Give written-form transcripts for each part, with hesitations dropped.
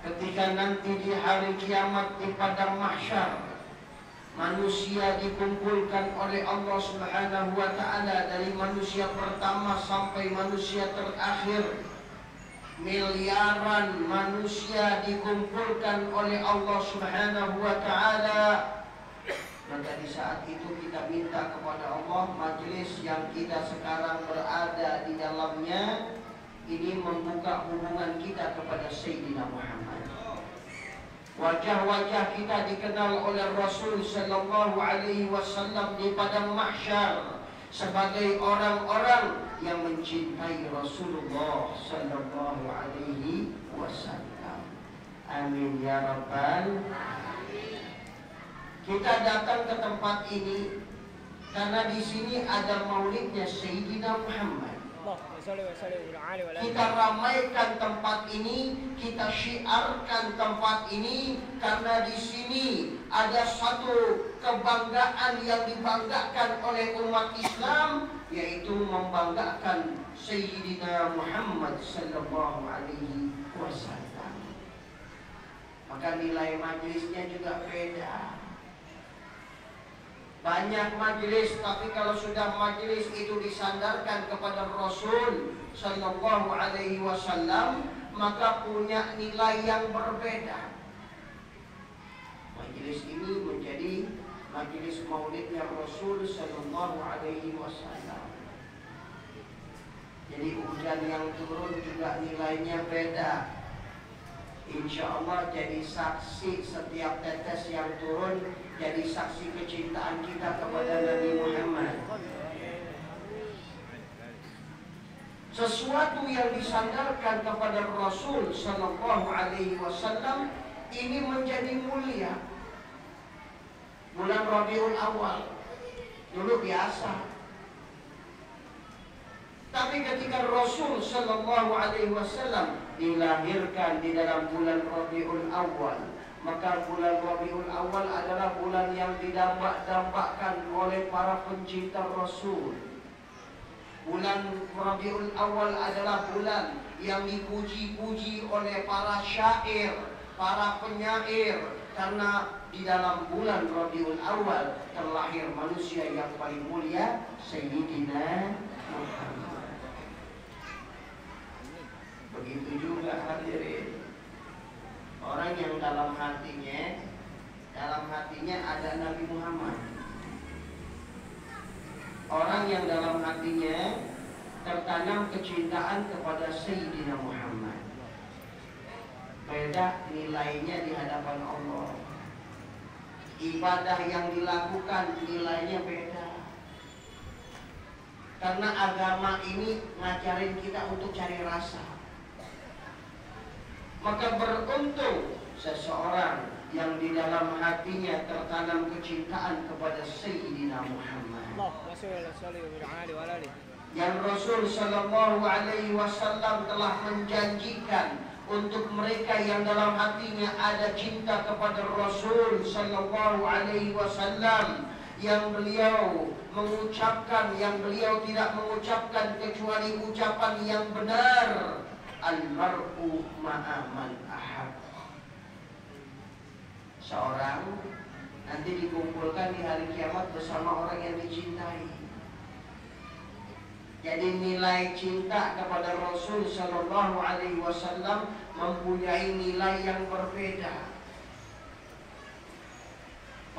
ketika nanti di hari kiamat di padang mahsyar manusia dikumpulkan oleh Allah Subhanahu wa taala, dari manusia pertama sampai manusia terakhir. Miliaran manusia dikumpulkan oleh Allah Subhanahu wa taala. Maka di saat itu kita minta kepada Allah, majelis yang kita sekarang berada di dalamnya ini membuka hubungan kita kepada Sayyidina Muhammad. Wajah-wajah kita dikenal oleh Rasul sallallahu alaihi wasallam di padang mahsyar sebagai orang-orang yang mencintai Rasulullah sallallahu alaihi wasallam. Amin ya rabbal alamin. Kita datang ke tempat ini karena di sini ada maulidnya Sayyidina Muhammad. Kita ramaikan tempat ini, kita syiarkan tempat ini karena di sini ada satu kebanggaan yang dibanggakan oleh umat Islam, yaitu membanggakan Sayyidina Muhammad sallallahu alaihi wasallam. Maka nilai majelisnya juga beda. Banyak majelis, tapi kalau sudah majelis itu disandarkan kepada Rasul sallallahu alaihi wasallam, maka punya nilai yang berbeda. Majelis ini menjadi majelis maulidnya Rasul sallallahu alaihi wasallam. Jadi hujan yang turun juga nilainya beda. Insya Allah jadi saksi setiap tetes yang turun, jadi saksi kecintaan kita kepada Nabi Muhammad. Sesuatu yang disandarkan kepada Rasul sallallahu alaihi wasallam ini menjadi mulia. Bulan Rabiul Awal dulu biasa, tapi ketika Rasul sallallahu alaihi wasallam dilahirkan di dalam bulan Rabiul Awal, maka bulan Rabiul Awal adalah bulan yang didampak-dampakkan oleh para pencinta Rasul. Bulan Rabiul Awal adalah bulan yang dipuji-puji oleh para syair, para penyair, karena di dalam bulan Rabiul Awal terlahir manusia yang paling mulia, Sayyidina Muhammad. Begitu juga hadirin, orang yang dalam hatinya ada Nabi Muhammad. Orang yang dalam hatinya tertanam kecintaan kepada Sayyidina Muhammad, beda nilainya di hadapan Allah. Ibadah yang dilakukan nilainya beda. Karena agama ini ngajarin kita untuk cari rasa. Maka beruntung seseorang yang di dalam hatinya tertanam kecintaan kepada Sayyidina Muhammad. Yang Rasul sallallahu alaihi wasallam telah menjanjikan untuk mereka yang dalam hatinya ada cinta kepada Rasul sallallahu alaihi wasallam, yang beliau mengucapkan, yang beliau tidak mengucapkan kecuali ucapan yang benar. Al-mar'u ma'aman ahab. Seorang nanti dikumpulkan di hari kiamat bersama orang yang dicintai. Jadi nilai cinta kepada Rasul sallallahu alaihi wasallam mempunyai nilai yang berbeda.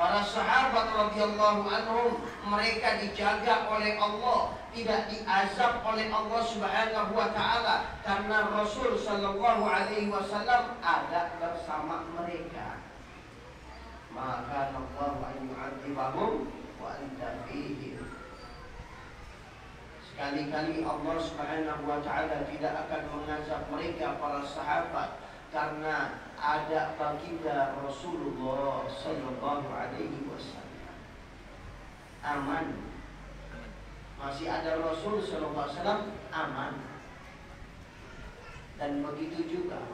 Para sahabat radhiyallahu anhum, mereka dijaga oleh Allah, tidak diazab oleh Allah Subhanahu wa taala, karena Rasul sallallahu alaihi wasallam ada bersama mereka. Maka Allah an yu'adzibahum wa anta fihim. Sekali-kali Allah Subhanahu wa taala tidak akan mengazab mereka para sahabat karena ada baginda Rasulullah sallallahu alaihi wasallam. Aman. Masih ada Rasul sallallahu alaihi wasallam, aman. Dan begitu juga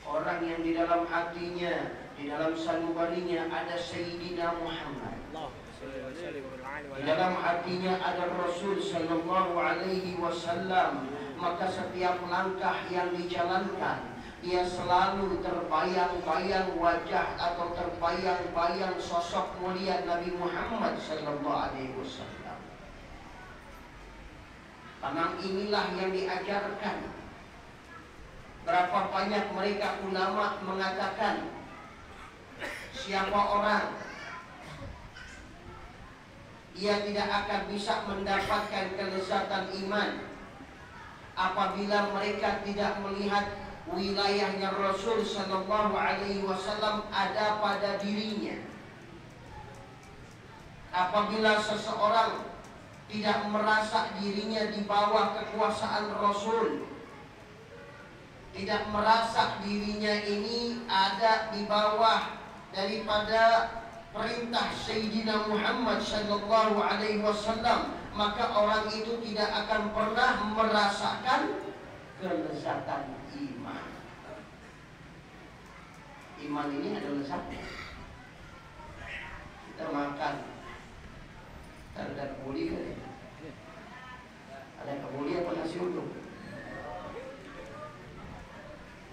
orang yang di dalam hatinya, di dalam sanubarinya ada Sayyidina Muhammad, di dalam hatinya ada Rasul sallallahu alaihi wasallam, maka setiap langkah yang dijalankan, dia selalu terbayang-bayang wajah atau terbayang-bayang sosok mulia Nabi Muhammad sallallahu alaihi wasallam. Karena inilah yang diajarkan. Berapa banyak mereka ulama mengatakan, siapa orang ia tidak akan bisa mendapatkan kelezatan iman apabila mereka tidak melihat wilayahnya Rasul sallallahu alaihi wasallam ada pada dirinya. Apabila seseorang tidak merasa dirinya di bawah kekuasaan Rasul, tidak merasa dirinya ini ada di bawah daripada perintah Sayyidina Muhammad sallallahu alaihi wasallam, maka orang itu tidak akan pernah merasakan kelezatan iman. Iman ini ada lezatnya. Kita makan, ada kebuli kan ya? Ada kebuli apa nasi uduk?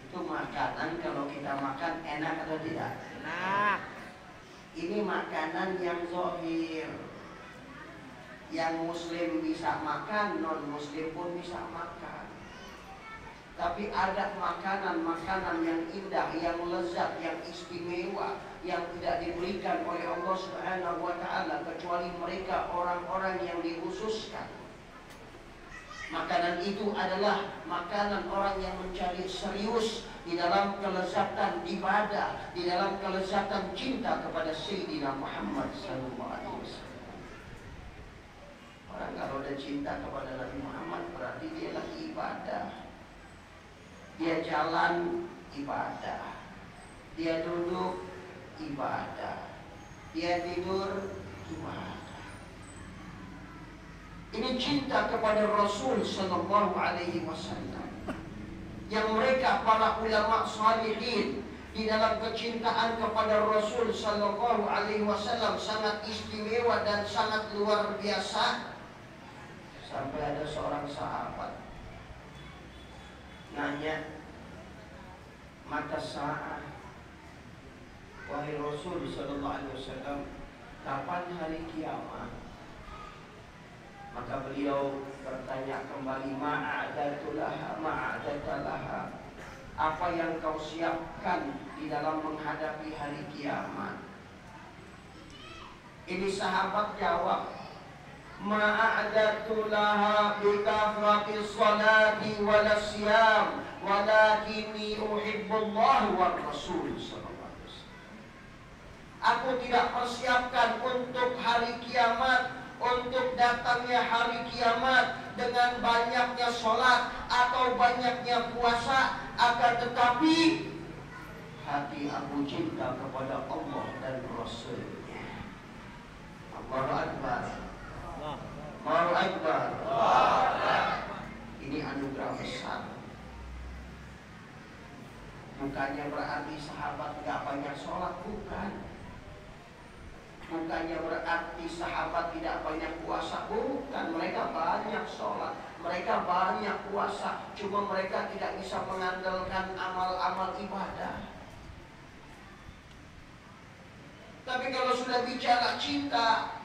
Itu makanan, kalau kita makan enak atau tidak? Enak. Ini makanan yang zahir, yang muslim bisa makan, non muslim pun bisa makan. Tapi ada makanan-makanan yang indah, yang lezat, yang istimewa, yang tidak diberikan oleh Allah Subhanahu wa ta'ala kecuali mereka orang-orang yang dikhususkan. Makanan itu adalah makanan orang yang mencari serius di dalam kelezatan ibadah, di dalam kelezatan cinta kepada Sayyidina Muhammad sallallahu alaihi wasallam. Orang kalau ada cinta kepada Nabi Muhammad berarti dia lagi ibadah. Dia jalan ibadah, dia duduk ibadah, dia tidur ibadah. Ini cinta kepada Rasul sallallahu alaihi wasallam yang mereka para ulama salihin di dalam kecintaan kepada Rasul sallallahu alaihi wasallam sangat istimewa dan sangat luar biasa. Sampai ada seorang sahabat nanya, mata sa'ah, wahai Rasul sallallahu alaihi wasallam, kapan hari kiamat? Maka beliau bertanya kembali, ma'adatalaha, apa yang kau siapkan di dalam menghadapi hari kiamat? Ini sahabat jawab, ma'adatulaha bikafratis salati walasyam walakinni uhibbullah wa rasul sallallahu alaihi wasallam. Aku tidak persiapkan untuk hari kiamat, untuk datangnya hari kiamat dengan banyaknya sholat atau banyaknya puasa, akan tetapi hati aku cinta kepada Allah dan Rasulnya. Allahu Akbar, Allahu Akbar. Ini anugerah besar. Bukannya berarti sahabat gak banyak sholat, bukan. Bukannya berarti sahabat tidak banyak puasa, bukan. Mereka banyak sholat, mereka banyak puasa, cuma mereka tidak bisa mengandalkan amal-amal ibadah. Tapi kalau sudah bicara cinta,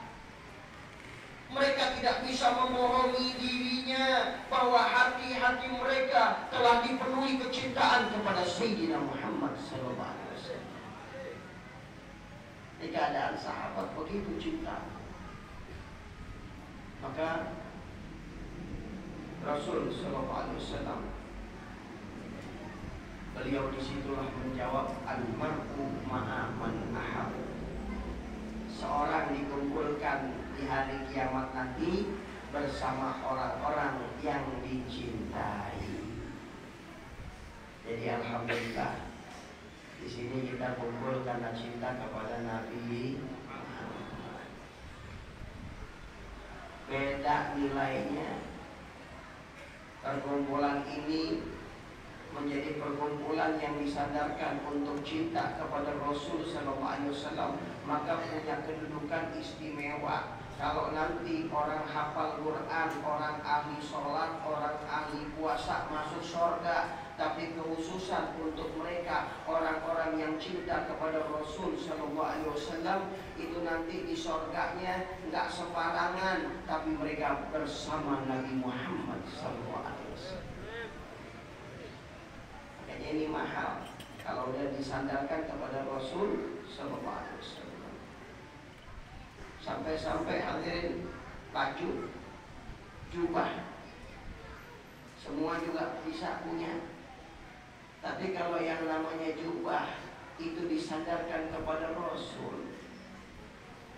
mereka tidak bisa membohongi dirinya bahwa hati-hati mereka telah dipenuhi kecintaan kepada Sayyidina Muhammad sallallahu alaihi wasallam. Di keadaan sahabat begitu cinta, maka Rasul sallallahu alaihi wasallam beliau disitulah menjawab, al-mar'u ma'a man ahab. Seorang dikumpulkan di hari kiamat nanti bersama orang-orang yang dicintai. Jadi alhamdulillah di sini kita kumpul karena cinta kepada Nabi Muhammad. Beda nilainya. Perkumpulan ini menjadi perkumpulan yang disandarkan untuk cinta kepada Rasul sallallahu alaihi wasallam, maka punya kedudukan istimewa. Kalau nanti orang hafal Quran, orang ahli sholat, orang ahli puasa masuk surga, tapi khususan untuk mereka orang-orang yang cinta kepada Rasul Sallallahu Alaihi Wasallam itu nanti di surganya nggak separangan, tapi mereka bersama Nabi Muhammad Sallallahu Alaihi Wasallam. Makanya ini mahal kalau udah disandarkan kepada Rasul Sallallahu Alaihi Wasallam. Sampai-sampai hadirin baju, jubah, semua juga bisa punya. Tapi kalau yang namanya jubah itu disandarkan kepada Rasul,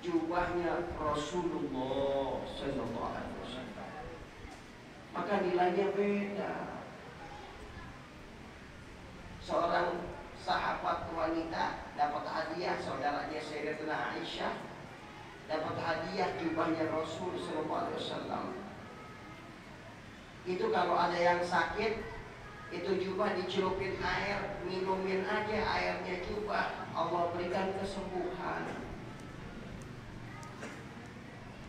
jubahnya Rasulullah Sallallahu Alaihi Wasallam, maka nilainya beda. Seorang sahabat wanita dapat hadiah, saudaranya Sayyidatuna Aisyah dapat hadiah jubahnya Rasul Sallallahu Alaihi Wasallam. Itu kalau ada yang sakit, itu jubah dicelupin air, minumin aja airnya jubah, Allah berikan kesembuhan.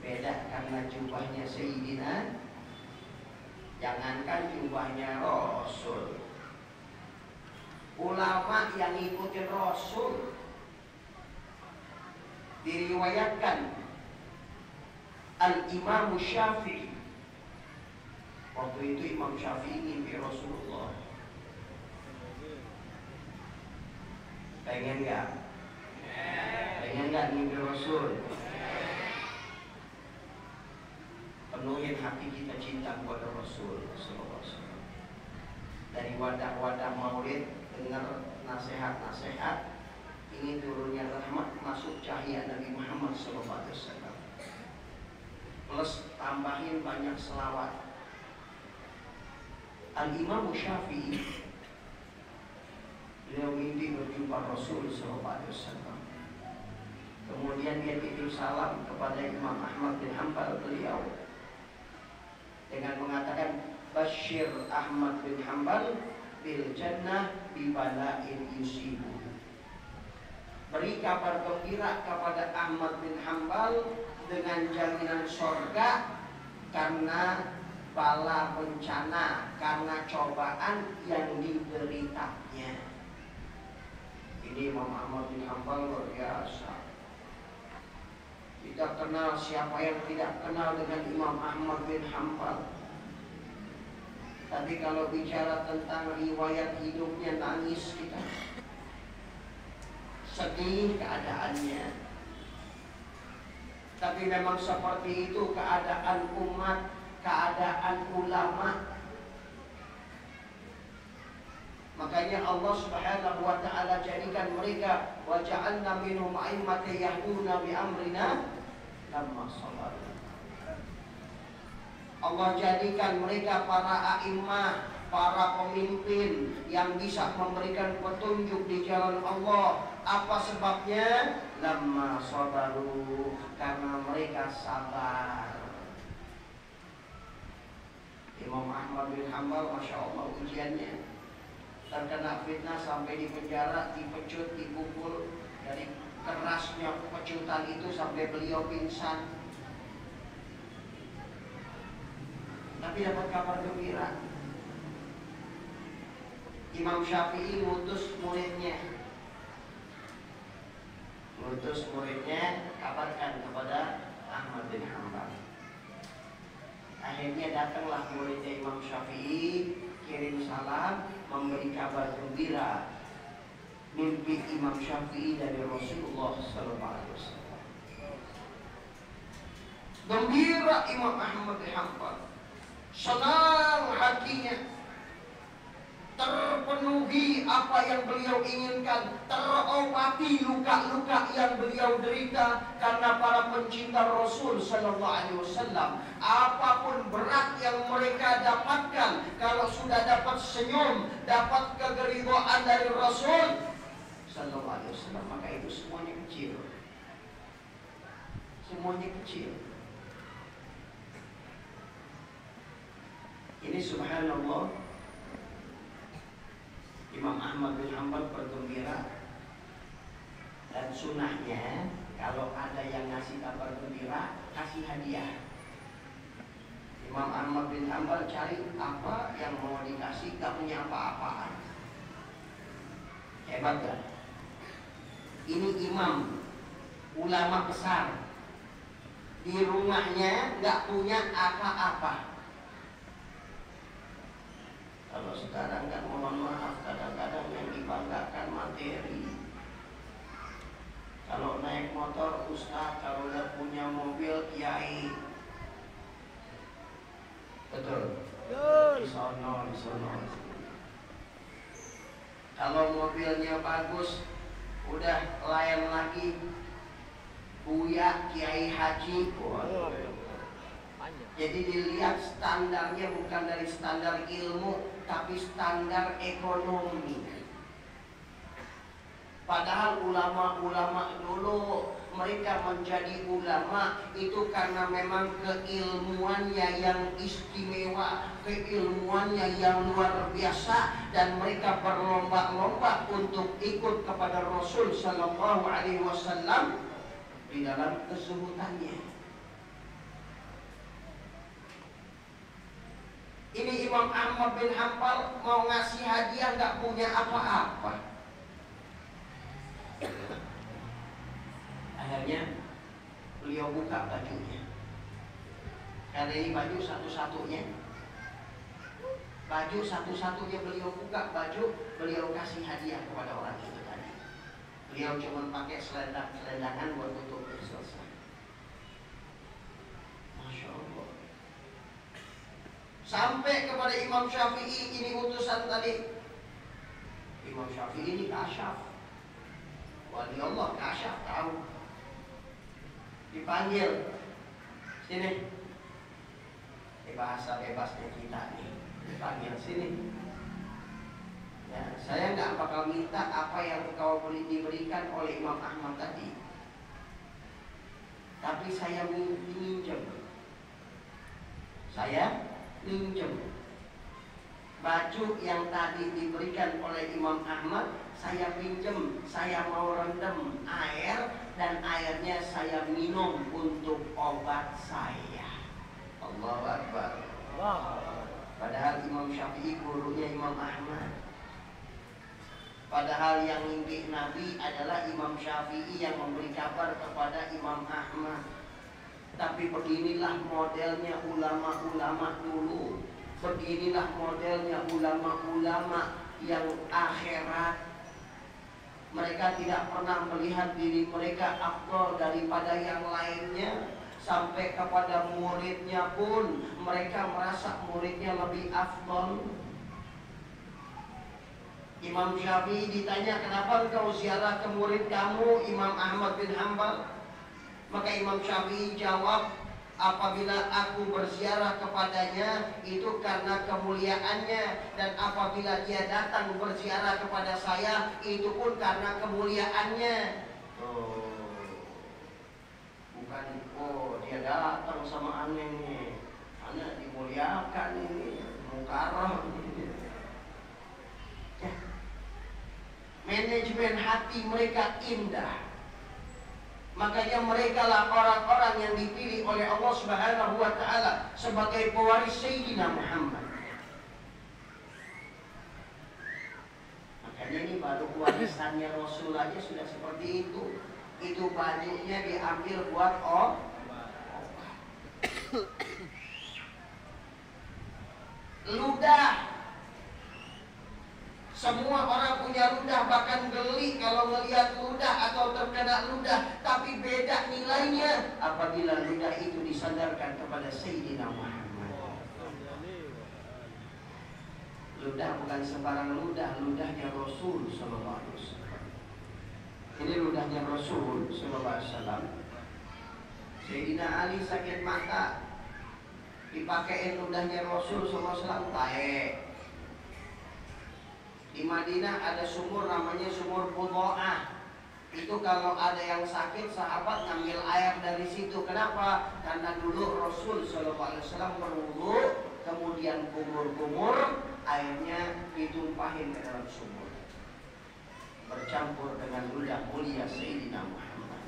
Beda karena jubahnya Sayyidina, jangankan jubahnya Rasul. Ulama yang ikutin Rasul diriwayatkan Al-Imam Syafi'i, waktu itu Imam Syafi'i ngimpi Rasulullah. Pengen gak? Pengen gak ngimpi Rasul? Penuhin hati kita cinta kepada Rasul Sallallahu Alaihi Wasallam. Dari wadah-wadah maulid dengar nasihat-nasihat, ini turunnya rahmat, masuk cahaya Nabi Muhammad Sallallahu Alaihi Wasallam. Plus tambahin banyak selawat. Al-Imam Syafi'i, beliau mimpi berjumpa Rasul Sallallahu Alaihi Wasallam. Kemudian dia titip salam kepada Imam Ahmad bin Hanbal beliau dengan mengatakan, Bashir Ahmad bin Hanbal bil jannah bi bala'in yusibu. Beri kabar gembira kepada Ahmad bin Hanbal dengan jaminan surga karena bala bencana, karena cobaan yang dideritanya. Ini Imam Ahmad bin Hanbal luar biasa. Kita kenal, siapa yang tidak kenal dengan Imam Ahmad bin Hanbal. Tapi kalau bicara tentang riwayat hidupnya, nangis kita, sedih keadaannya. Tapi memang seperti itu keadaan umat, keadaan ulama. Makanya Allah Subhanahu wa ta'ala jadikan mereka, wa ja'alna minhum a'immatan yahduna bi amrina lamma sabaru. Allah jadikan mereka para a'immah, para pemimpin yang bisa memberikan petunjuk di jalan Allah. Apa sebabnya? Lamma sabaru, karena mereka sabar. Imam Ahmad bin Hanbal, Masya Allah ujiannya, terkena fitnah sampai di penjara, dipecut, dipukul. Dari kerasnya pecutan itu sampai beliau pingsan. Tapi dapat kabar gembira. Imam Syafi'i ngutus muridnya, kabarkan kepada Ahmad bin Hanbal. Akhirnya datanglah muridnya Imam Syafi'i, kirim salam, memberi kabar gembira mimpi Imam Syafi'i dari Rasulullah Sallallahu Alaihi Wasallam. Gembira Imam Ahmad bin Hanbal, senang hatinya, terpenuhi apa yang beliau inginkan, terobati luka-luka yang beliau derita karena para pencinta Rasul Sallallahu Alaihi Wasallam. Apapun berat yang mereka dapatkan, kalau sudah dapat senyum, dapat keridhaan dari Rasul Sallallahu Alaihi Wasallam, maka itu semuanya kecil. Semuanya kecil. Ini subhanallah, Imam Ahmad bin Hanbal bergembira. Dan sunnahnya kalau ada yang ngasih kabar gembira, kasih hadiah. Imam Ahmad bin Hanbal cari apa yang mau dikasih, gak punya apa-apaan. Hebat kan? Ini imam, ulama besar, di rumahnya gak punya apa-apa. Kalau sekarang kan mohon maaf, kadang-kadang yang dibanggakan materi. Kalau naik motor ustaz, kalau udah punya mobil kiai. Betul. Di sono. Kalau mobilnya bagus, udah lain lagi Buya Kiai Haji. Jadi dilihat standarnya bukan dari standar ilmu, tapi standar ekonomi. Padahal ulama-ulama dulu mereka menjadi ulama itu karena memang keilmuannya yang istimewa, keilmuannya yang luar biasa, dan mereka berlomba-lomba untuk ikut kepada Rasul Sallallahu Alaihi Wasallam di dalam kezuhudannya. Ini Imam Ahmad bin Hanbal mau ngasih hadiah nggak punya apa-apa. Akhirnya beliau buka bajunya. Karena ini baju satu-satunya. Baju satu-satunya beliau buka, baju beliau kasih hadiah kepada orang itu tadi. Beliau cuma pakai selendangan buat tutupnya, selesai. Masya Allah. Sampai kepada Imam Syafi'i, ini utusan tadi. Imam Syafi'i ini kasyaf, wali Allah kasyaf, tahu. Dipanggil, sini. Ini bahasa bebasnya kita nih. Dipanggil sini. Ya, saya nggak bakal minta apa yang kau diberikan oleh Imam Ahmad tadi, tapi saya minjem. Saya minjem baju yang tadi diberikan oleh Imam Ahmad, saya pinjem. Saya mau rendam air dan airnya saya minum untuk obat saya. Allahu Akbar. Padahal Imam Syafi'i gurunya Imam Ahmad. Padahal yang mimpi Nabi adalah Imam Syafi'i yang memberi kabar kepada Imam Ahmad. Tapi beginilah modelnya ulama-ulama dulu. Beginilah modelnya ulama-ulama yang akhirat. Mereka tidak pernah melihat diri mereka afdal daripada yang lainnya. Sampai kepada muridnya pun mereka merasa muridnya lebih afdal. Imam Syafi'i ditanya, kenapa engkau ziarah ke murid kamu Imam Ahmad bin Hanbal? Maka Imam Syafi'i jawab, apabila aku berziarah kepadanya itu karena kemuliaannya, dan apabila dia datang berziarah kepada saya itu pun karena kemuliaannya. Bukan dia datang sama aneh nih, aneh dimuliakan ini, mukarram. Ya. Manajemen hati mereka indah. Makanya mereka lah orang-orang yang dipilih oleh Allah Subhanahu wa Ta'ala sebagai pewaris Sayyidina Muhammad. Makanya ini baru warisannya Rasul aja sudah seperti itu. Itu bajunya diambil buat ludah. Semua orang punya ludah, bahkan geli kalau melihat ludah atau terkena ludah. Tapi beda nilainya apabila ludah itu disandarkan kepada Sayyidina Muhammad. Ludah bukan sembarang ludah, ludahnya Rasul Sallallahu Alaihi Wasallam. Ini ludahnya Rasul Sallallahu Alaihi Wasallam. Sayyidina Ali sakit mata, dipakein ludahnya Rasul Sallallahu Alaihi Wasallam, taek. Di Madinah ada sumur namanya sumur Budo'ah. Itu kalau ada yang sakit, sahabat ngambil air dari situ. Kenapa? Karena dulu Rasul SAW berwudu, kemudian kumur-kumur, airnya ditumpahin ke dalam sumur, bercampur dengan ludah mulia Sayyidina Muhammad.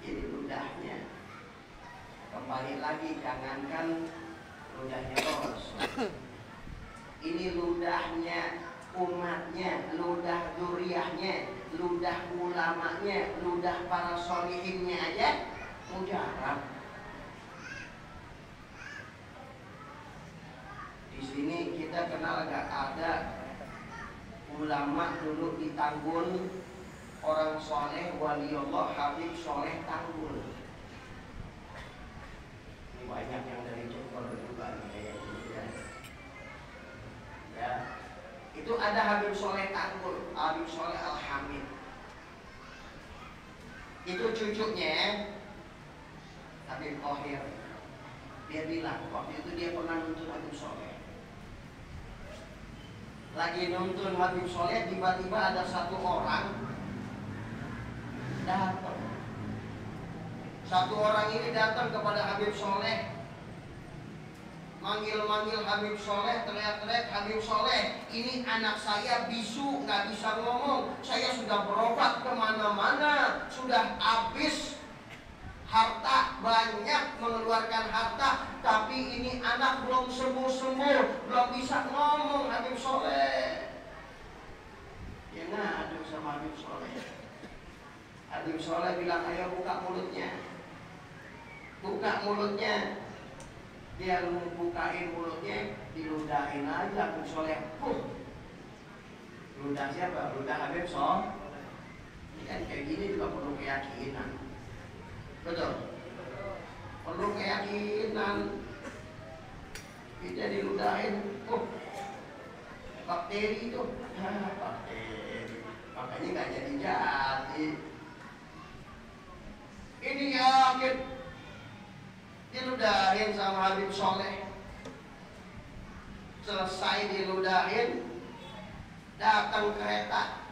Ini ludahnya. Kembali lagi, jangankan ludahnya Rasul, ini ludahnya umatnya, ludah zuriyahnya, ludah ulamanya, ludah para sholihinnya aja mujarab. Di sini kita kenal gak ada ulama dulu di Tanggul, orang soleh waliullah Habib Soleh Tanggul. Ini banyak yang dari Jogor juga kayak gitu ya. Ya, itu ada Habib Soleh Tanggul, Habib Soleh Al-Hamid. Itu cucunya Habib Kohir. Dia bilang waktu itu dia pernah nuntun Habib Soleh. Lagi nuntun Habib Soleh, tiba-tiba ada satu orang datang. Satu orang ini datang kepada Habib Soleh, manggil-manggil Habib Soleh, teriak-teriak, Habib Soleh, ini anak saya bisu, nggak bisa ngomong. Saya sudah berobat kemana-mana, sudah habis harta, banyak mengeluarkan harta, tapi ini anak belum sembuh-sembuh, belum bisa ngomong. Habib Soleh, ya ngadu sama Habib Soleh. Habib Soleh bilang, ayo buka mulutnya. Buka mulutnya. Dia bukain mulutnya, diludahin aja Habib Soleh. Ludah siapa? Ludah Habib Soleh. Ini kan kayak gini juga perlu keyakinan. Betul? Perlu keyakinan. Kita diludahin. Bakteri itu. Bakteri. Makanya gak jadi. Ini yakin diludahin sama Habib Soleh. Selesai diludahin, datang kereta.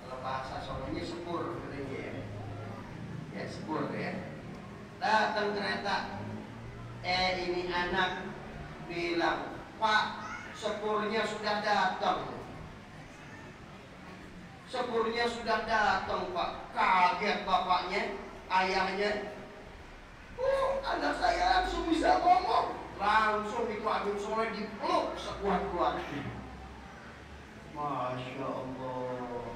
Kalau bahasa Solonya sepur katanya ya. Ya sepur ya. Datang kereta. Ini anak bilang, Pak, sepurnya sudah datang. Sepurnya sudah datang, Pak. Kaget bapaknya, ayahnya. Anak saya langsung bisa ngomong. Langsung itu Habib Soleh dipeluk sekuat-kuatnya. Masya Allah.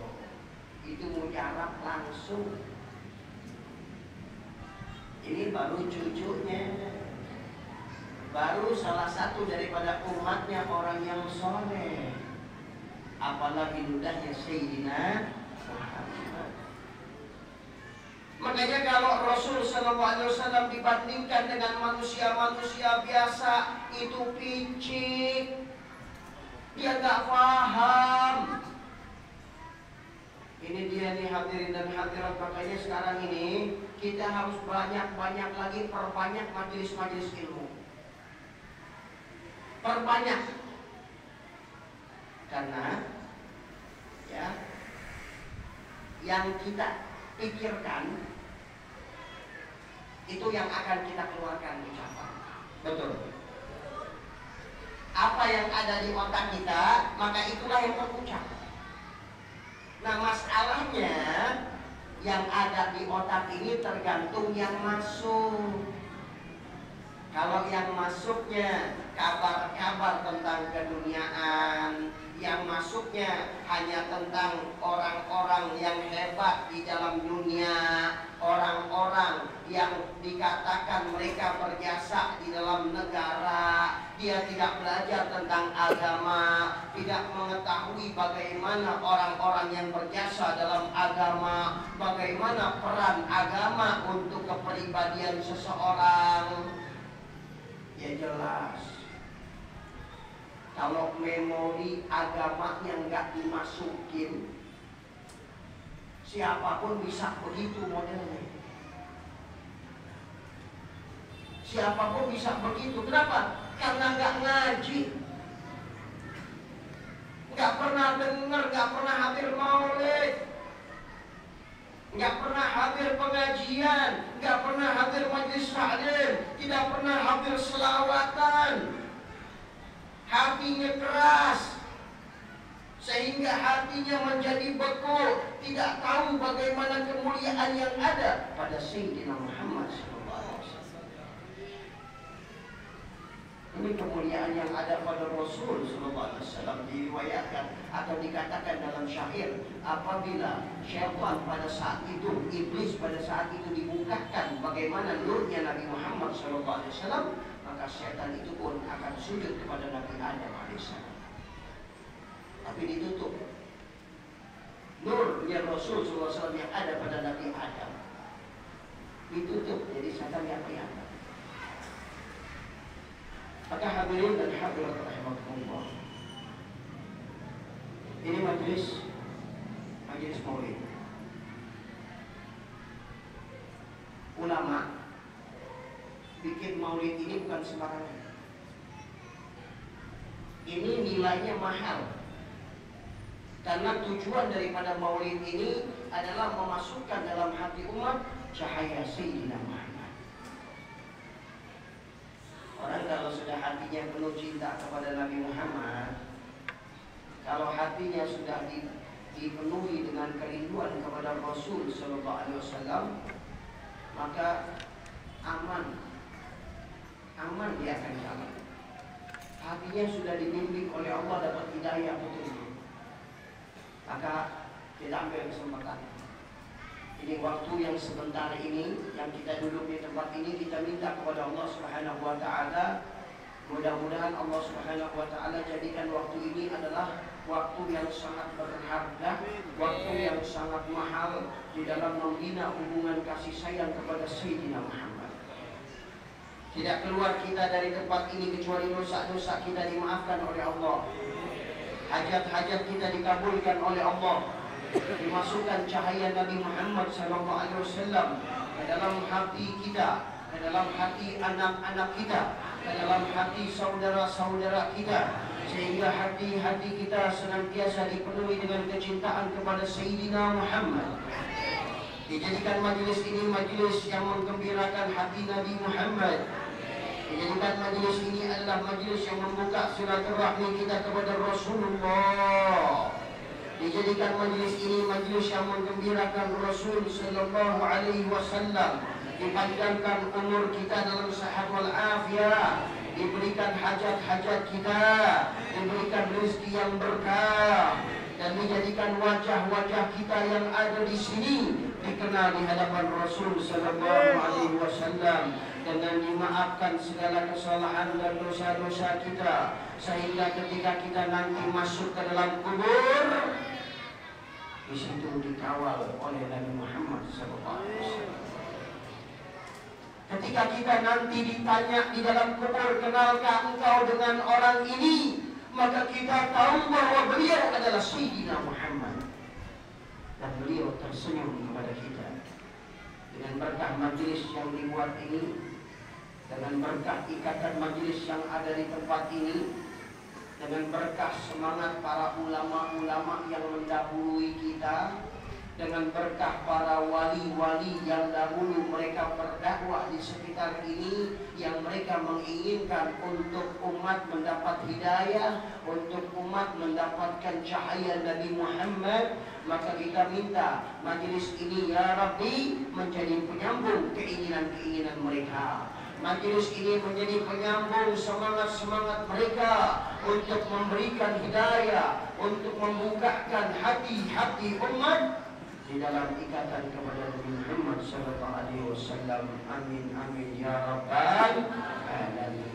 Itu mujarab langsung. Ini baru cucunya, baru salah satu daripada umatnya orang yang soleh. Apalagi ludahnya Sayyidina Muhammad. Makanya kalau Rasul SAW dibandingkan dengan manusia-manusia biasa, itu picik, dia gak paham. Ini dia nih hadirin dan hadirat. Makanya sekarang ini kita harus banyak-banyak lagi perbanyak majelis-majelis ilmu. Perbanyak. Karena ya, yang kita pikirkan itu yang akan kita keluarkan ucapan. Betul. Apa yang ada di otak kita, maka itulah yang terucap. Nah, masalahnya yang ada di otak ini tergantung yang masuk. Kalau yang masuknya kabar-kabar tentang keduniaan, yang masuknya hanya tentang orang-orang yang hebat di dalam dunia, orang-orang yang dikatakan mereka berjasa di dalam negara, dia tidak belajar tentang agama, tidak mengetahui bagaimana orang-orang yang berjasa dalam agama, bagaimana peran agama untuk kepribadian seseorang. Ya jelas, kalau memori agamanya nggak dimasukin, siapapun bisa begitu modelnya. Siapapun bisa begitu. Kenapa? Karena nggak ngaji, nggak pernah dengar, nggak pernah hadir maulid, nggak pernah hadir pengajian, nggak pernah hadir majelis taklim, tidak pernah hadir selawatan. Hatinya keras, sehingga hatinya menjadi beku, tidak tahu bagaimana kemuliaan yang ada pada Sayyidina Muhammad SAW. Ini kemuliaan yang ada pada Rasul sallallahu alaihi wasallam. Diriwayatkan atau dikatakan dalam syair, apabila syaitan pada saat itu, iblis pada saat itu dibukakan bagaimana nurnya Nabi Muhammad sallallahu alaihi wasallam, maka syaitan itu pun akan sujud kepada Nabi Adam alaihissalam. Tapi ditutup. Nurnya Rasul sallallahu alaihi wasallam yang ada pada Nabi Adam ditutup, jadi syaitan yang kelihatan. Maka hadirin dan hadirat rahimakumullah, ini majelis maulid. Ulama bikin maulid ini bukan sembarangan. Ini nilainya mahal. Karena tujuan daripada maulid ini adalah memasukkan dalam hati umat cahaya Sayyidina Muhammad. Orang kalau sudah hatinya penuh cinta kepada Nabi Muhammad, kalau hatinya sudah dipenuhi dengan kerinduan kepada Rasul sallallahu alaihi wasallam, maka aman dia akan jalan. Hatinya sudah dibimbing oleh Allah, dapat hidayah betul. Maka kita ambil kesempatan. Ini waktu yang sebentar ini, yang kita duduk di tempat ini, kita minta kepada Allah Subhanahu wa Ta'ala, mudah-mudahan Allah Subhanahu wa Ta'ala jadikan waktu ini adalah waktu yang sangat berharga, waktu yang sangat mahal di dalam membina hubungan kasih sayang kepada Sayyidina Muhammad. Tidak keluar kita dari tempat ini kecuali dosa-dosa kita dimaafkan oleh Allah, hajat-hajat kita dikabulkan oleh Allah, dimasukkan cahaya Nabi Muhammad SAW ke dalam hati kita, ke dalam hati anak-anak kita, ke dalam hati saudara-saudara kita, sehingga hati-hati kita senantiasa dipenuhi dengan kecintaan kepada Sayyidina Muhammad. Dijadikan majelis ini majelis yang menggembirakan hati Nabi Muhammad. Dijadikan majelis ini adalah majelis yang membuka silaturahmi kita kepada Rasulullah. Dijadikan majelis ini majelis yang menggembirakan Rasul sallallahu alaihi wasallam. Dipanjangkan umur kita dalam sehat wal afiat, diberikan hajat-hajat kita, diberikan rezeki yang berkah, dan dijadikan wajah-wajah kita yang ada di sini dikenal di hadapan Rasul sallallahu alaihi wasallam, dengan dimaafkan segala kesalahan dan dosa-dosa kita, sehingga ketika kita nanti masuk ke dalam kubur, di situ dikawal oleh Nabi Muhammad SAW. Ketika kita nanti ditanya di dalam kubur, kenalkah engkau dengan orang ini? Maka kita tahu bahwa beliau adalah Sayyidina Muhammad. Dan beliau tersenyum kepada kita. Dengan berkah majelis yang dibuat ini, dengan berkah ikatan majelis yang ada di tempat ini, dengan berkah semangat para ulama-ulama yang mendahului kita, dengan berkah para wali-wali yang dahulu mereka berdakwah di sekitar ini, yang mereka menginginkan untuk umat mendapat hidayah, untuk umat mendapatkan cahaya Nabi Muhammad, maka kita minta majelis ini ya Rabbi menjadi penyambung keinginan-keinginan mereka. Majelis ini menjadi penyambung semangat-semangat mereka untuk memberikan hidayah, untuk membukakan hati-hati umat di dalam ikatan kepada Nabi Muhammad sallallahu alaihi wasallam. Amin amin ya rabbal alamin.